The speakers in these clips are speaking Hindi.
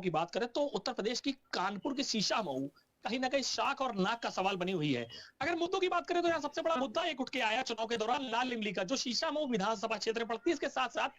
की बात करें तो उत्तर प्रदेश की कानपुर की शीशा मऊ कहीं ना कहीं शाख और नाक का सवाल बनी हुई है। अगर मुद्दों की बात करें तो यहाँ सबसे बड़ा मुद्दा एक उठ के आया चुनाव के दौरान लाल इमली का, जो शीशा मऊ विधानसभा क्षेत्र में पड़ती है। इसके साथ साथ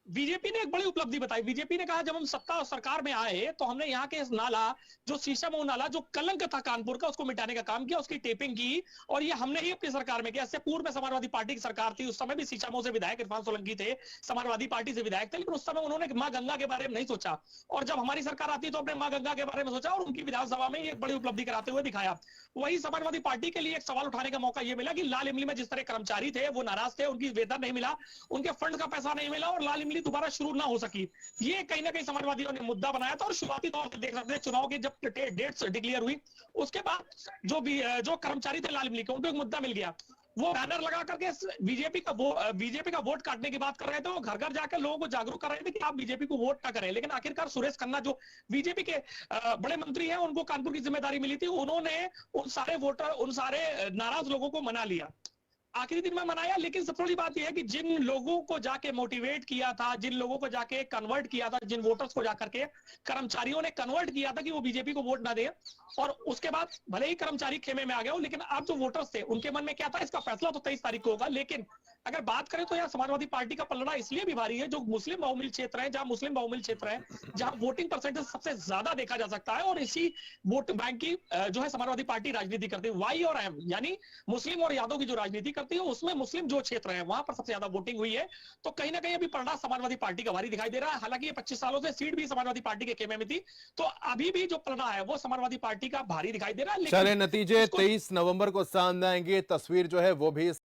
बीजेपी ने एक बड़ी उपलब्धि बताई। बीजेपी ने कहा जब हम सत्ता और सरकार में आए तो हमने यहाँ के इस नाला, जो शीशा मऊ नाला जो कलंक था कानपुर का, उसको मिटाने का काम किया, उसकी टेपिंग की। और ये हमने ही अपनी सरकार में किया। इससे पूर्व में समाजवादी पार्टी की सरकार थी, उस समय भी शीशा मऊ से विधायक इरफान सोलंकी थे, समाजवादी पार्टी से विधायक थे, लेकिन उस समय उन्होंने मां गंगा के बारे में नहीं सोचा। और जब हमारी सरकार आती तो अपने मां गंगा के बारे में सोचा और उनकी विधानसभा में एक बड़ी उपलब्धि कराते हुए दिखाया। वही समाजवादी पार्टी के लिए एक सवाल उठाने का मौका यह मिला कि लाल इमली में जिस तरह कर्मचारी थे वो नाराज थे, उनकी वेतन नहीं मिला, उनके फंड का पैसा नहीं मिला और लाल इमली दोबारा शुरू ना हो सकी। ये कहीं ना कहीं समाजवादियों ने मुद्दा बनाया था। और शुरुआती तौर पर देख सकते हैं चुनाव की जब डेट्स डिक्लेयर हुई उसके बाद जो कर्मचारी थे लाल इमली के, उनको एक मुद्दा मिल गया। वो बैनर लगा करके बीजेपी का वोट काटने की बात कर रहे थे। वो घर घर जाकर लोगों को जागरूक कर रहे थे कि आप बीजेपी को वोट ना करें। लेकिन आखिरकार सुरेश खन्ना जो बीजेपी के बड़े मंत्री हैं, उनको कानपुर की जिम्मेदारी मिली थी, उन्होंने उन सारे नाराज लोगों को मना लिया, आखिरी दिन में मनाया। लेकिन सबसे बड़ी बात यह है कि जिन लोगों को जाके मोटिवेट किया था, जिन लोगों को जाके कन्वर्ट किया था, जिन वोटर्स को जाकर के कर्मचारियों ने कन्वर्ट किया था कि वो बीजेपी को वोट ना दे, और उसके बाद भले ही कर्मचारी खेमे में आ गए हो, लेकिन अब जो वोटर्स थे उनके मन में क्या था, इसका फैसला तो 23 तारीख को होगा। लेकिन अगर बात करें तो यार समाजवादी पार्टी का पलड़ा इसलिए भी भारी है, जो मुस्लिम बहुमूल्य क्षेत्र है, जहां मुस्लिम बहुमूल्य क्षेत्र है, जहां वोटिंग परसेंटेज सबसे ज्यादा देखा जा सकता है, और इसी वोट बैंक की जो है समाजवादी पार्टी राजनीति करती है। वाई और एम यानी मुस्लिम और यादव की जो राजनीति करती है, उसमें मुस्लिम जो क्षेत्र है वहां पर सबसे ज्यादा वोटिंग हुई है। तो कहीं ना कहीं अभी पलड़ा समाजवादी पार्टी का भारी दिखाई दे रहा है। हालांकि ये 25 सालों से सीट भी समाजवादी पार्टी के खेमे में थी, तो अभी भी जो पलड़ा है वो समाजवादी पार्टी का भारी दिखाई दे रहा है। लेकिन चले, नतीजे इसको 23 नवंबर को सामने आएंगे। तस्वीर जो है वो भी